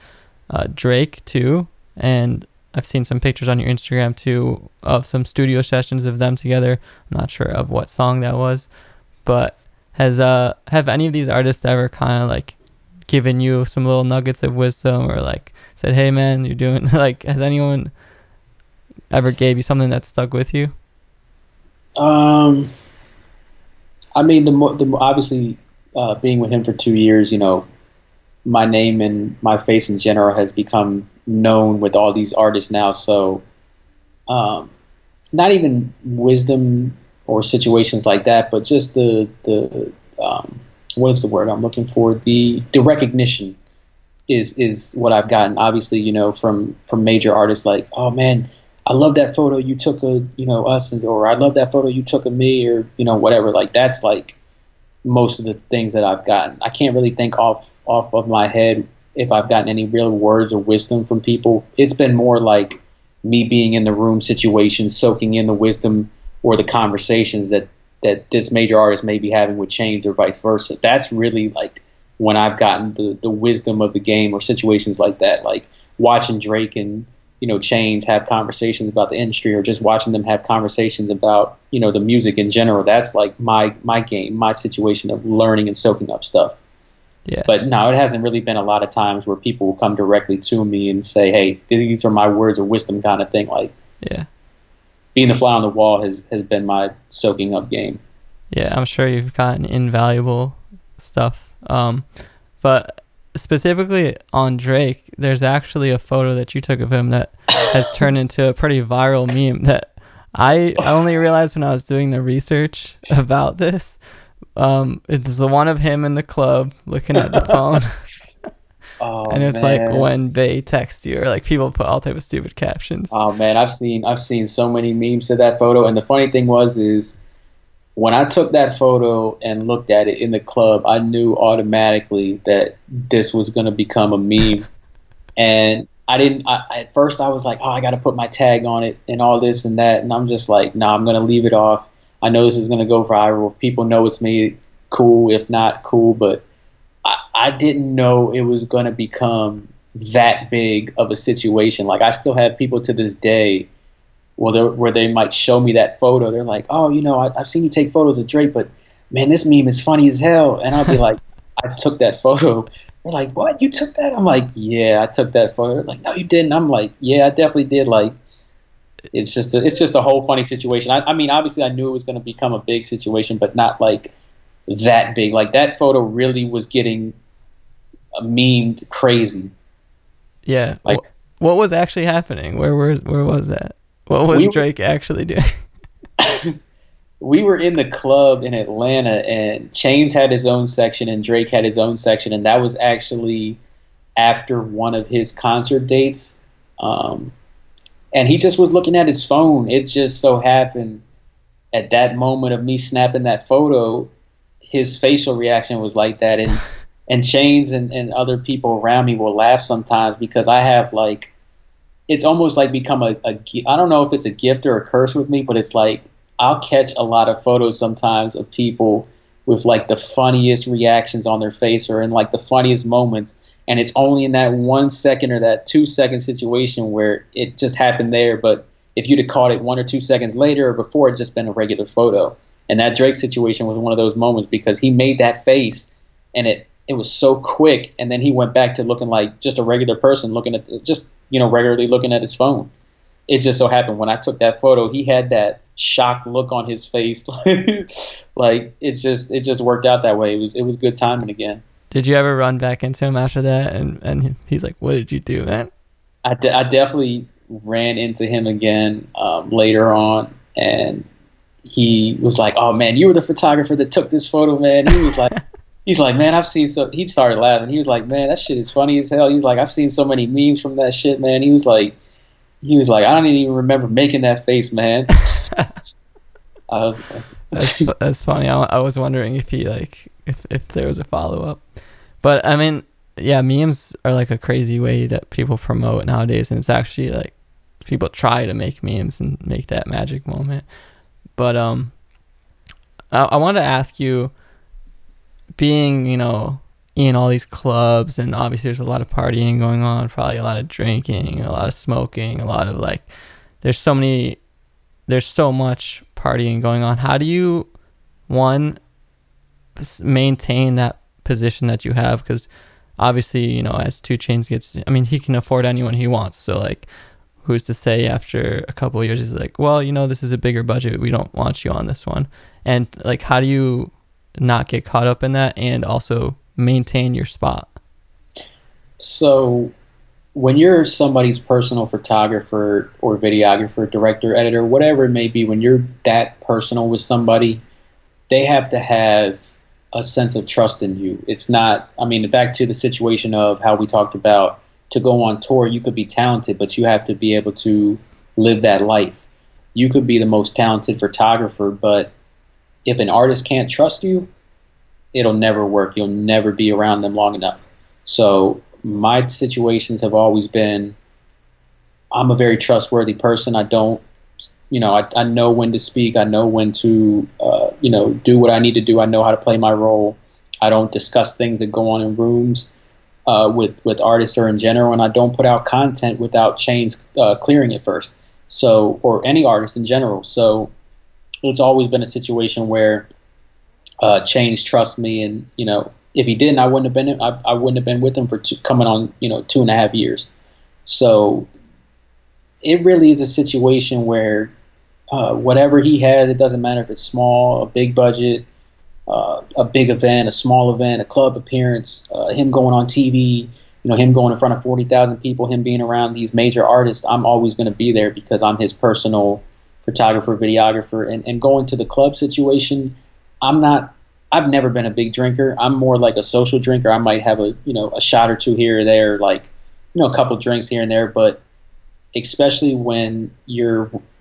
Drake too. And I've seen some pictures on your Instagram too of some studio sessions of them together. I'm not sure of what song that was, but have any of these artists ever kind of given you some little nuggets of wisdom, or said, hey man, you're doing has anyone ever gave you something that stuck with you? I mean, the obviously being with him for 2 years, my name and my face in general has become known with all these artists now. So not even wisdom or situations like that, but just the what is the word I'm looking for? The recognition is what I've gotten. Obviously, from major artists oh man, I love that photo you took of us, or I love that photo you took of me, or whatever. That's most of the things that I've gotten. I can't really think off of my head if I've gotten any real words of wisdom from people. It's been more me being in the room situations, soaking in the wisdom or the conversations that this major artist may be having with Chainz, or vice versa. That's really when I've gotten the wisdom of the game, or situations like that, watching Drake and Chainz have conversations about the industry, or just watching them have conversations about the music in general. That's my game, my situation of learning and soaking up stuff. Yeah. But no, it hasn't really been a lot of times where people will come directly to me and say, hey, these are my words of wisdom kind of thing. Yeah. Being the fly on the wall has been my soaking up game. Yeah, I'm sure you've gotten invaluable stuff. But specifically on Drake, there's actually a photo that you took of him that has turned into a pretty viral meme that I only realized when I was doing the research about this. It's the one of him in the club looking at the phone. Oh And it's like man. when they text you, or like people put all type of stupid captions. Oh man, I've seen so many memes to that photo. And the funny thing is when I took that photo and looked at it in the club, I knew automatically that this was gonna become a meme. And I didn't. At first, I was like, "Oh, I got to put my tag on it and all this and that." And I'm just like, "No, I'm gonna leave it off. I know this is gonna go viral. If people know it's me, cool. If not, cool." But I didn't know it was gonna become that big of a situation. Like, I still have people to this day, where they might show me that photo. They're like, "Oh, I've seen you take photos of Drake, but man, this meme is funny as hell." And I'll be like, "I took that photo." They're like, "What? You took that?" I'm like, "Yeah, I took that photo." They're like, "No, you didn't." I'm like, "Yeah, I definitely did." Like, it's just a whole funny situation. I mean, obviously, I knew it was going to become a big situation, but not like that big. Like, that photo really was getting memed crazy. Yeah. Like, What was actually happening? Where was that? What was Drake actually doing? we were in the club in Atlanta, and Chainz had his own section, and Drake had his own section, and that was actually after one of his concert dates. And he just was looking at his phone. It just so happened at that moment of me snapping that photo, his facial reaction was like that. And Chainz and other people around me will laugh sometimes because I have like, it's almost like become I don't know if it's a gift or a curse with me, but it's like I'll catch a lot of photos sometimes of people with like the funniest reactions on their face or in like the funniest moments. And it's only in that 1 second or that 2 second situation where it just happened there. But if you'd have caught it 1 or 2 seconds later or before, it'd just been a regular photo. And that Drake situation was one of those moments because he made that face and it was so quick. And then he went back to looking like just a regular person looking at regularly looking at his phone. It just so happened when I took that photo, he had that shocked look on his face. Like it just worked out that way. It was good timing again. Did you ever run back into him after that? And he's like, "What did you do, man?" I definitely ran into him again later on, and he was like, "Oh man, you were the photographer that took this photo, man." He was like, "He's like, man, I've seen so." He started laughing. He was like, "Man, that shit is funny as hell." He was like, "I've seen so many memes from that shit, man." He was like, "I don't even remember making that face, man." I was like, that's funny. I was wondering if he like if there was a follow up, but I mean, yeah, memes are like a crazy way that people promote nowadays, and it's actually like people try to make memes and make that magic moment. But I wanted to ask you, being in all these clubs, and obviously there's a lot of partying going on, probably a lot of drinking, a lot of smoking, a lot of like, there's so much partying going on. How do you, one, maintain that position that you have? Because obviously, as 2 Chainz gets, I mean, he can afford anyone he wants. So like, who's to say after a couple of years, he's like, well, this is a bigger budget. We don't want you on this one. And like, how do you not get caught up in that and also maintain your spot? So when you're somebody's personal photographer or videographer, director, editor, whatever it may be, when you're that personal with somebody, they have to have a sense of trust in you. It's not, I mean, back to the situation of how we talked about, to go on tour, you could be talented, but you have to be able to live that life. You could be the most talented photographer, but if an artist can't trust you, it'll never work. You'll never be around them long enough. So my situations have always been, I'm a very trustworthy person. I don't, I know when to speak. I know when to, do what I need to do. I know how to play my role. I don't discuss things that go on in rooms with artists or in general, and I don't put out content without Chainz clearing it first. So, or any artist in general. So it's always been a situation where Chainz trusts me, and if he didn't, I wouldn't have been with him for coming on 2.5 years. So it really is a situation where whatever he has, it doesn't matter if it's small, a big budget, a big event, a small event, a club appearance, him going on TV, him going in front of 40,000 people, him being around these major artists, I'm always going to be there because I'm his personal photographer, videographer. And going to the club situation, I'm not I've never been a big drinker. I'm more like a social drinker. I might have a, a shot or two here or there, like, a couple drinks here and there, but especially when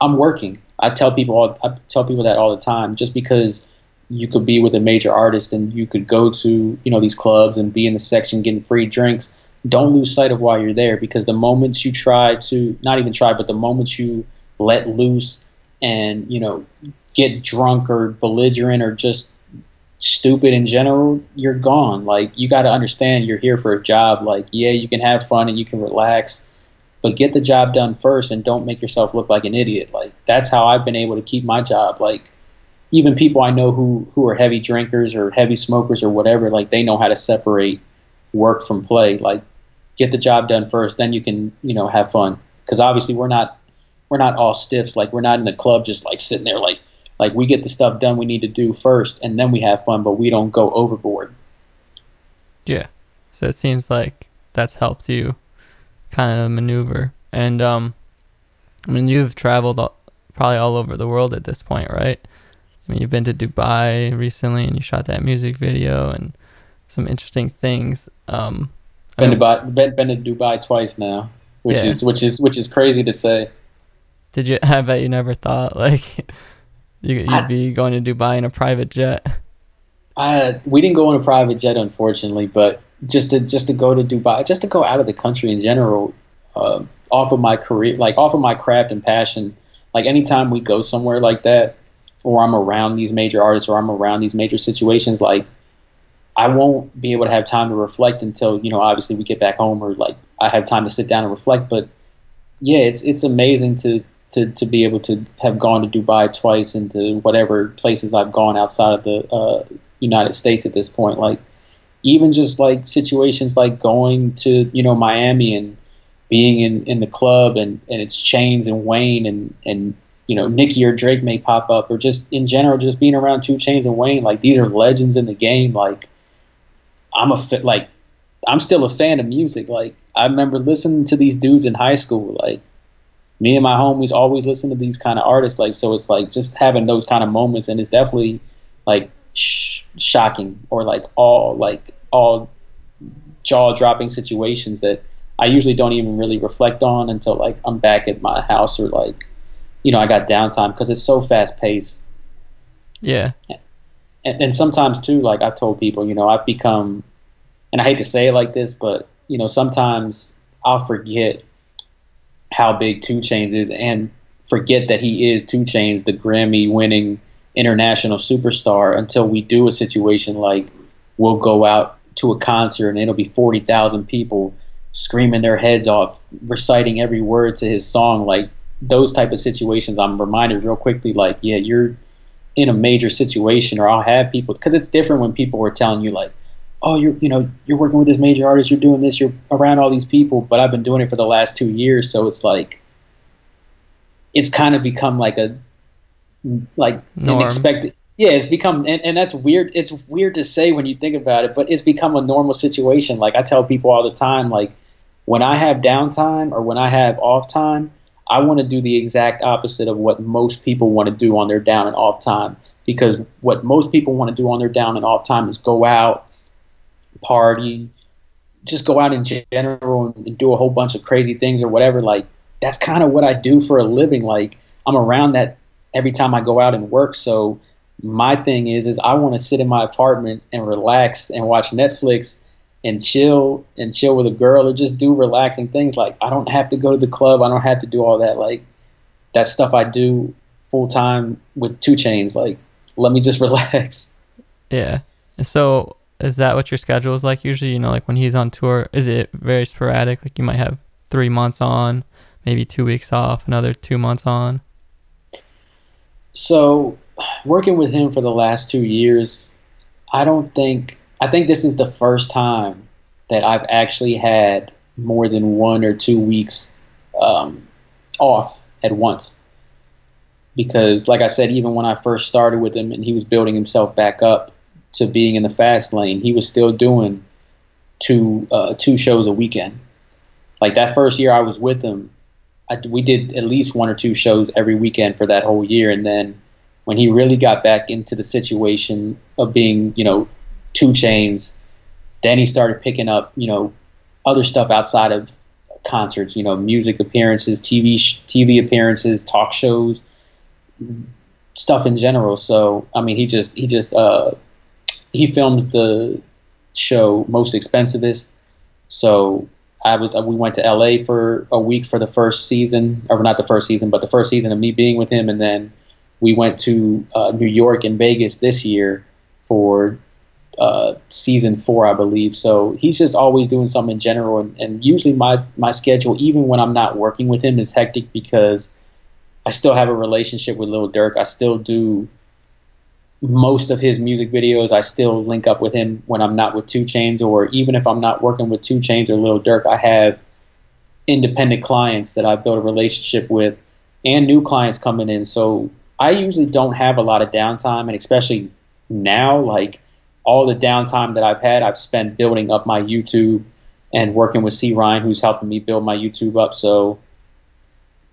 I'm working. I tell people that all the time. Just because you could be with a major artist and you could go to, these clubs and be in the section getting free drinks, don't lose sight of why you're there, because the moments you try to, not even try, but the moments you let loose and, get drunk or belligerent or just stupid in general, you're gone. Like, you got to understand you're here for a job. Like, yeah, you can have fun and you can relax, but get the job done first and don't make yourself look like an idiot. Like, that's how I've been able to keep my job. Like, even people I know who are heavy drinkers or heavy smokers or whatever, like, they know how to separate work from play. Like, get the job done first, then you can, have fun. Because obviously we're not all stiffs. Like, we're not in the club just like sitting there like we get the stuff done we need to do first, and then we have fun, but we don't go overboard. Yeah. So it seems like that's helped you kind of maneuver. And I mean, you've traveled probably all over the world at this point, right? I mean, you've been to Dubai recently, and you shot that music video and some interesting things. Been to Dubai twice now, which is crazy to say. Did you? I bet you never thought like you'd be going to Dubai in a private jet. We didn't go on a private jet, unfortunately, but just to go to Dubai, just to go out of the country in general, off of my career, like off of my craft and passion. Like, anytime we go somewhere like that, or I'm around these major artists, or I'm around these major situations, like, I won't be able to have time to reflect until, obviously we get back home, or like I have time to sit down and reflect. But yeah, it's amazing to be able to have gone to Dubai twice, and to whatever places I've gone outside of the United States at this point. Like, even just like situations like going to, Miami and being in the club, and it's Chainz and Wayne and Nicki or Drake may pop up, or just in general, just being around 2 Chainz and Wayne. Like, these are legends in the game. Like, I'm still a fan of music. Like, I remember listening to these dudes in high school. Like, me and my homies always listen to these kind of artists. Like, so it's like just having those kind of moments, and it's definitely like shocking, or like all jaw-dropping situations that I usually don't even really reflect on until like I'm back at my house, or like, I got downtime, because it's so fast-paced. Yeah. And sometimes too, like I've told people, I've become, and I hate to say it like this, but sometimes I'll forget how big 2 Chainz is, and forget that he is 2 Chainz, the Grammy-winning international superstar, until we do a situation like we'll go out to a concert and it'll be 40,000 people screaming their heads off, reciting every word to his song. Like, those type of situations, I'm reminded real quickly, like, yeah, you're in a major situation. Or I'll have people, because it's different when people are telling you like, oh, you're working with this major artist, you're doing this, you're around all these people, but I've been doing it for the last 2 years. So it's like, it's kind of become like an expected. Yeah, it's become, and that's weird. It's weird to say when you think about it, but it's become a normal situation. Like, I tell people all the time, like, when I have downtime or when I have off time, I want to do the exact opposite of what most people want to do on their down and off time. Because what most people want to do on their down and off time is go out, party, just go out in general and do a whole bunch of crazy things or whatever. Like, that's kind of what I do for a living. Like, I'm around that every time I go out and work. So my thing is I want to sit in my apartment and relax and watch Netflix and chill with a girl, or just do relaxing things. Like, I don't have to go to the club. I don't have to do all that. Like, that stuff I do full time with 2 Chainz. Like, let me just relax. Yeah. So is that what your schedule is like usually? Like when he's on tour, is it very sporadic? Like, you might have 3 months on, maybe 2 weeks off, another 2 months on? So working with him for the last 2 years, I think this is the first time that I've actually had more than 1 or 2 weeks off at once. Because, like I said, even when I first started with him and he was building himself back up to being in the fast lane, he was still doing two shows a weekend. Like, that first year I was with him, we did at least 1 or 2 shows every weekend for that whole year. And then when he really got back into the situation of being, you know, 2 Chainz, then he started picking up, you know, other stuff outside of concerts, you know, music appearances, TV appearances, talk shows, stuff in general. So, I mean, he films the show Most Expensivest. So we went to LA for a week for the first season, or not the first season, but the first season of me being with him. And then we went to New York and Vegas this year for season 4, I believe. So he's just always doing something in general. And usually my schedule, even when I'm not working with him, is hectic because I still have a relationship with Lil Durk. I still do most of his music videos. I still link up with him when I'm not with 2 Chainz, or even if I'm not working with 2 Chainz or Lil Durk, I have independent clients that I've built a relationship with and new clients coming in. So I usually don't have a lot of downtime, and especially now, like all the downtime that I've had, I've spent building up my YouTube and working with C. Ryan, who's helping me build my YouTube up. So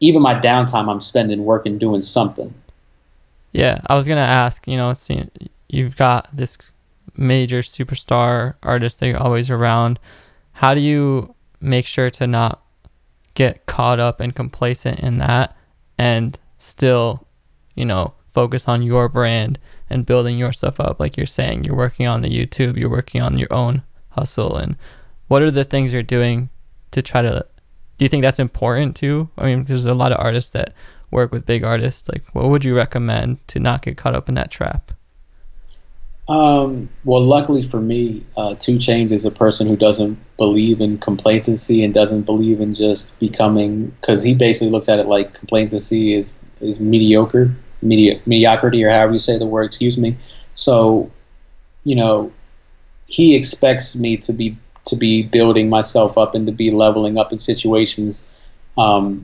even my downtime, I'm spending working doing something. Yeah, I was gonna ask. You know, you've got this major superstar artist that you're always around. How do you make sure to not get caught up and complacent in that, and still, you know, focus on your brand and building your stuff up? Like you're saying, you're working on the YouTube, you're working on your own hustle, and what are the things you're doing to try to? Do you think that's important too? I mean, there's a lot of artists that work with big artists. Like, what would you recommend to not get caught up in that trap? Well, luckily for me, 2 Chainz is a person who doesn't believe in complacency and doesn't believe in just becoming, because he basically looks at it like complacency is mediocrity, or however you say the word, excuse me. So, you know, he expects me to be building myself up and to be leveling up in situations.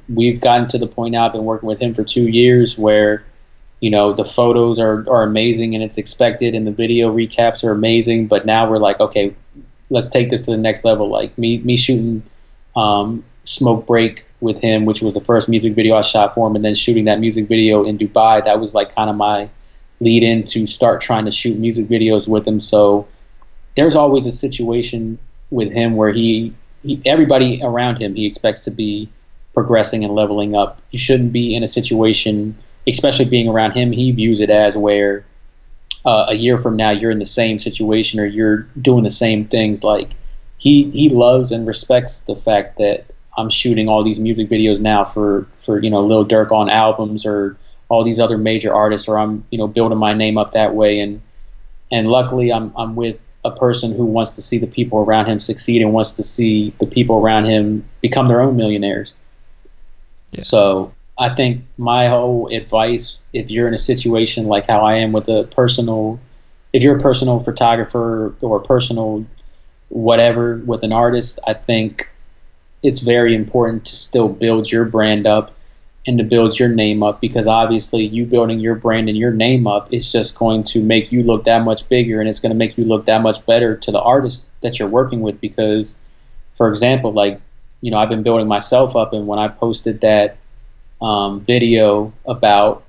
We've gotten to the point now, I've been working with him for 2 years, where, you know, the photos are amazing and it's expected, and the video recaps are amazing. But now we're like, okay, let's take this to the next level. Like me shooting Smoke Break with him, which was the first music video I shot for him, and then shooting that music video in Dubai. That was like kind of my lead in to start trying to shoot music videos with him. So there's always a situation with him where everybody around him, he expects to be progressing and leveling up. You shouldn't be in a situation, especially being around him, he views it as where a year from now you're in the same situation or you're doing the same things. Like he loves and respects the fact that I'm shooting all these music videos now for you know, Lil Durk on albums or all these other major artists, or I'm, you know, building my name up that way. And luckily I'm with a person who wants to see the people around him succeed and wants to see the people around him become their own millionaires. Yeah. So I think my whole advice, if you're in a situation like how I am with if you're a personal photographer or personal whatever with an artist, I think it's very important to still build your brand up and to build your name up, because obviously you building your brand and your name up is just going to make you look that much bigger, and it's going to make you look that much better to the artist that you're working with. Because, for example, like, you know, I've been building myself up, and when I posted that video about,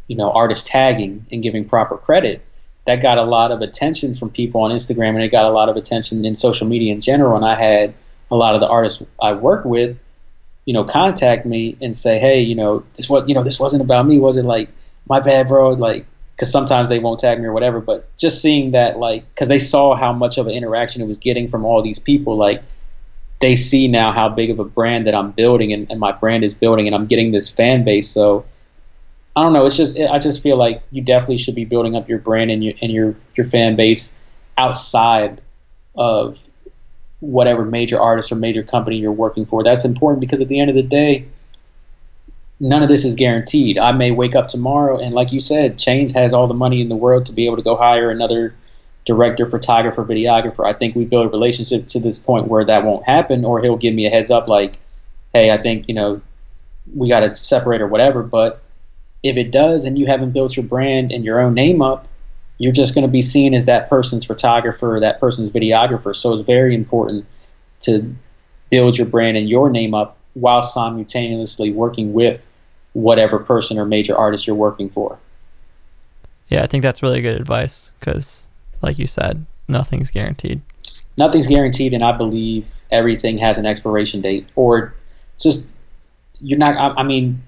you know, artist tagging and giving proper credit, that got a lot of attention from people on Instagram, and it got a lot of attention in social media in general. And I had a lot of the artists I work with, you know, contact me and say, hey, you know, this wasn't about me. Was it? Like, my bad, bro. Like, because sometimes they won't tag me or whatever. But just seeing that, like, because they saw how much of an interaction it was getting from all these people, like, they see now how big of a brand that I'm building, and my brand is building, and I'm getting this fan base. So I don't know. I just feel like you definitely should be building up your brand and your fan base outside of whatever major artist or major company you're working for. That's important, because at the end of the day, none of this is guaranteed. I may wake up tomorrow and, like you said, Chainz has all the money in the world to be able to go hire another director, photographer, videographer. I think we build a relationship to this point where that won't happen, or he'll give me a heads up like, hey, I think, you know, we got to separate or whatever. But if it does, and you haven't built your brand and your own name up, you're just going to be seen as that person's photographer or that person's videographer. So it's very important to build your brand and your name up while simultaneously working with whatever person or major artist you're working for. Yeah, I think that's really good advice because, like you said, nothing's guaranteed. Nothing's guaranteed, and I believe everything has an expiration date, or just you're not. I mean,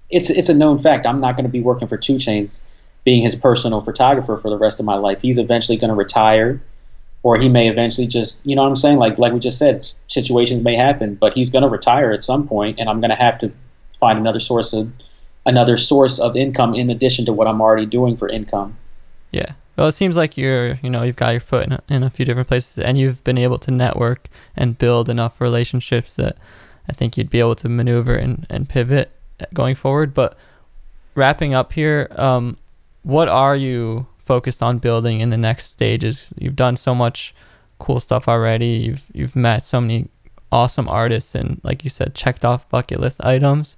it's a known fact. I'm not going to be working for 2 Chainz, being his personal photographer for the rest of my life. He's eventually going to retire, or he may eventually just, you know what I'm saying? Like we just said, situations may happen, but he's going to retire at some point, and I'm going to have to find another source of income in addition to what I'm already doing for income. Yeah. Well, it seems like you've got your foot in a few different places, and you've been able to network and build enough relationships that I think you'd be able to maneuver and pivot going forward. But wrapping up here, what are you focused on building in the next stages? You've done so much cool stuff already. You've met so many awesome artists and, like you said, checked off bucket list items.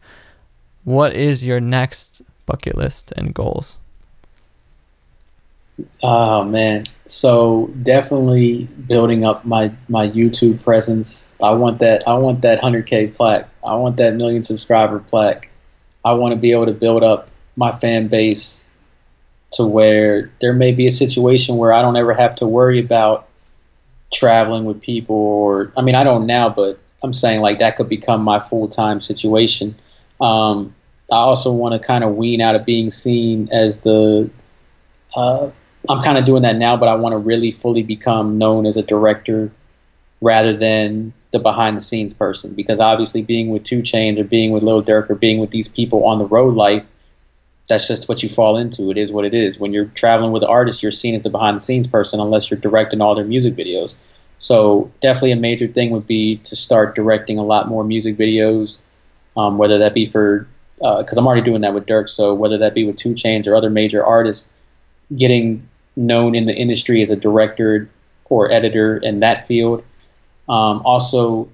What is your next bucket list and goals? Oh man, so definitely building up my YouTube presence. I want that 100K plaque. I want that 1,000,000 subscriber plaque. I want to be able to build up my fan base to where there may be a situation where I don't ever have to worry about traveling with people, or I mean, I don't now, but I'm saying like that could become my full-time situation. I also want to kind of wean out of being seen as I'm kind of doing that now, but I want to really fully become known as a director rather than the behind-the-scenes person, because obviously being with 2 Chainz or being with Lil Durk or being with these people on the road life, that's just what you fall into. It is what it is. When you're traveling with an artist, you're seen as the behind-the-scenes person unless you're directing all their music videos. So definitely a major thing would be to start directing a lot more music videos, whether that be for, because I'm already doing that with Durk, so whether that be with 2 Chainz or other major artists, getting known in the industry as a director or editor in that field. Also,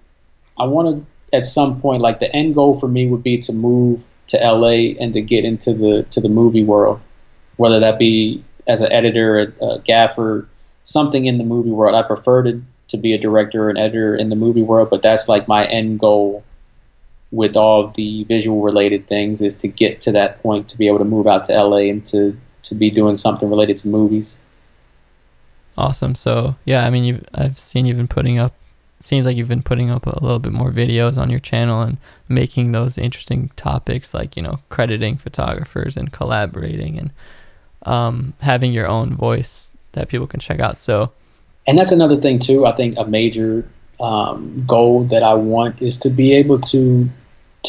I want to, at some point, like the end goal for me would be to move to LA and to get into the movie world, whether that be as an editor, a gaffer, something in the movie world. I prefer to be a director or an editor in the movie world, but that's like my end goal with all the visual related things, is to get to that point, to be able to move out to LA and to be doing something related to movies. Awesome. So yeah, I mean, I've seen you've been putting up, seems like you've been putting up a little bit more videos on your channel and making those interesting topics, like, crediting photographers and collaborating and having your own voice that people can check out. So, and that's another thing too. I think a major goal that I want is to be able to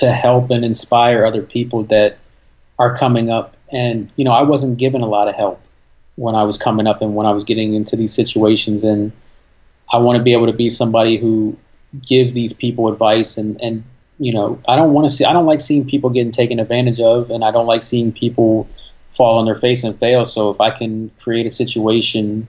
help and inspire other people that are coming up. And, I wasn't given a lot of help when I was coming up and when I was getting into these situations. And I want to be able to be somebody who gives these people advice. And I don't like seeing people getting taken advantage of, and I don't like seeing people fall on their face and fail. So if I can create a situation,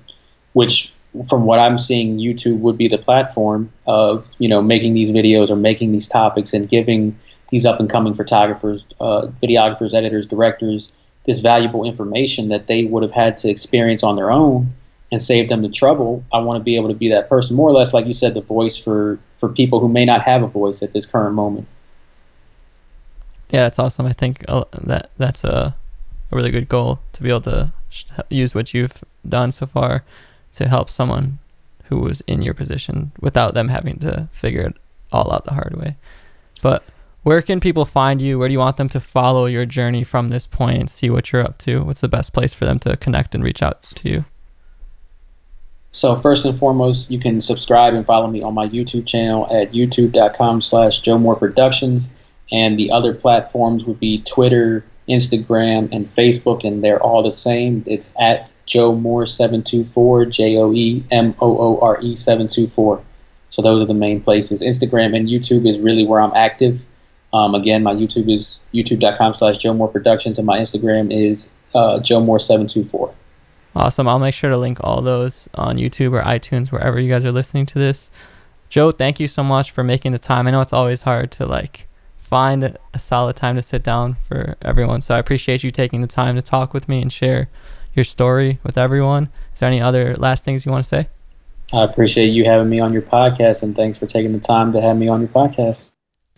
which from what I'm seeing, YouTube would be the platform of, making these videos or making these topics and giving these up and coming photographers, videographers, editors, directors, this valuable information that they would have had to experience on their own and save them the trouble. I want to be able to be that person, more or less, like you said, the voice for people who may not have a voice at this current moment. Yeah, that's awesome. I think that's a really good goal, to be able to use what you've done so far to help someone who was in your position without them having to figure it all out the hard way. But where can people find you? Where do you want them to follow your journey from this point and see what you're up to? What's the best place for them to connect and reach out to you? So first and foremost, you can subscribe and follow me on my YouTube channel at youtube.com/JoeMooreProductions. And the other platforms would be Twitter, Instagram, and Facebook, and they're all the same. It's at JoeMoore724, JoeMoore 724. So those are the main places. Instagram and YouTube is really where I'm active. Again, my YouTube is youtube.com/JoeMooreProductions, and my Instagram is JoeMoore724. Awesome. I'll make sure to link all those on YouTube or iTunes, wherever you guys are listening to this. Joe, thank you so much for making the time. I know it's always hard to find a solid time to sit down for everyone. So I appreciate you taking the time to talk with me and share your story with everyone. Is there any other last things you want to say? I appreciate you having me on your podcast, and thanks for taking the time to have me on your podcast.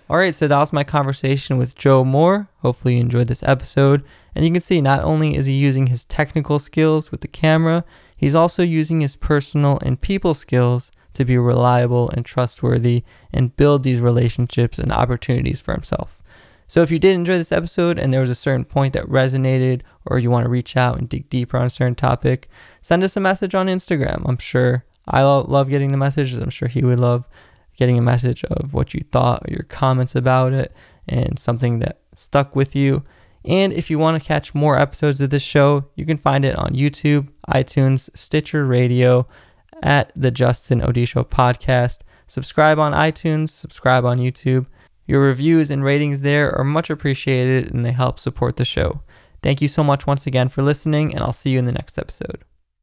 All right, so that was my conversation with Joe Moore. Hopefully you enjoyed this episode. And you can see not only is he using his technical skills with the camera, he's also using his personal and people skills to be reliable and trustworthy and build these relationships and opportunities for himself. So if you did enjoy this episode and there was a certain point that resonated, or you want to reach out and dig deeper on a certain topic, send us a message on Instagram. I'm sure I love getting the messages. I'm sure he would love getting a message of what you thought or your comments about it and something that stuck with you. And if you want to catch more episodes of this show, you can find it on YouTube, iTunes, Stitcher Radio, at the Justin Odisho Podcast. Subscribe on iTunes, subscribe on YouTube. Your reviews and ratings there are much appreciated and they help support the show. Thank you so much once again for listening, and I'll see you in the next episode.